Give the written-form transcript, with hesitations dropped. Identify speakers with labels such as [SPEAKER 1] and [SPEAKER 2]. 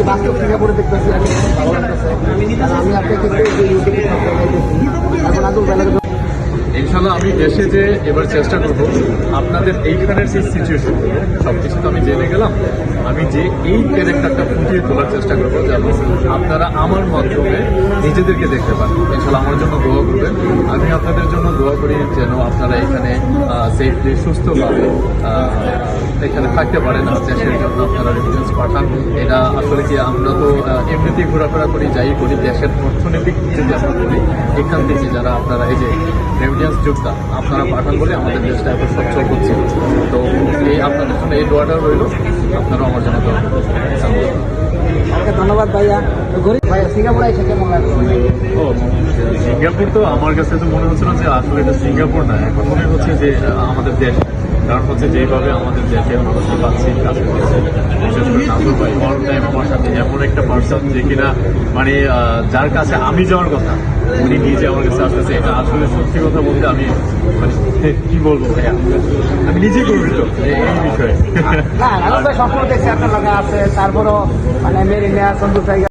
[SPEAKER 1] বাস্তব সিঙ্গাপুরে দেখতেছি ভালো লাগতেছে। আমি আপনাকে এখন আদৌ বেলা
[SPEAKER 2] ইনশাল্লাহ আমি দেশে যে এবার চেষ্টা করব আপনাদের এইখানের যে সিচুয়েশন সব কিছু তো আমি জেনে গেলাম, আমি যে এই ক্যারেক্টারটা ফুটিয়ে তোলার চেষ্টা করবো যেন আপনারা আমার মাধ্যমে নিজেদেরকে দেখতে পান। ইনশাল্লাহ আমার জন্য দোয়া করবেন, আমি আপনাদের জন্য দোয়া করি যেন আপনারা এখানে সেফলি সুস্থভাবে এখানে থাকতে পারেন। দেশের জন্য আপনারা রেমিটেন্স পাঠান। এটা আসলে কি আমরা তো এমনিতেই ঘোরাফেরা করি, যাই করি, দেশের অর্থনৈতিক যদি আমরা করি এখান থেকে যারা আপনারা এই যে রেমিটেন্স যোদ্ধা আপনারা পাঠান বলে আমাদের দেশটা এত সচ্ছল হচ্ছে। তো এই আপনাদের জন্য এই দোয়াটা রইল, আপনারাও আমার জন্য দোয়া করবেন।
[SPEAKER 1] ওকে, ধন্যবাদ ভাইয়া। গরিব ভাইয়া সিঙ্গাপুরে এসে কেমন লাগলো?
[SPEAKER 2] ও সিঙ্গাপুর তো আমার কাছে তো মনে হচ্ছিল যে আসলে এটা সিঙ্গাপুর না, এখন মনে হচ্ছে যে আমাদের দেশ। কারণ হচ্ছে যেভাবে আমাদের দেশের মানুষকে পাচ্ছি কাছে পাচ্ছি, বিশেষ করে নাজর ভাই অল টাইম আমার সাথে এমন একটা পার্সন যে কিনা মানে যার কাছে আমি যাওয়ার কথা উনি নিজে আমার কাছে আসতেছে। এটা আসলে সত্যি কথা বলতে আমি মানে কি বলবো ভাইয়া, আমি নিজে গর্বিত এই বিষয়ে।
[SPEAKER 1] না, সবসময় দেখছি আপনার লাগা আছে, তারপরও মানে মেরিনা সন্দুক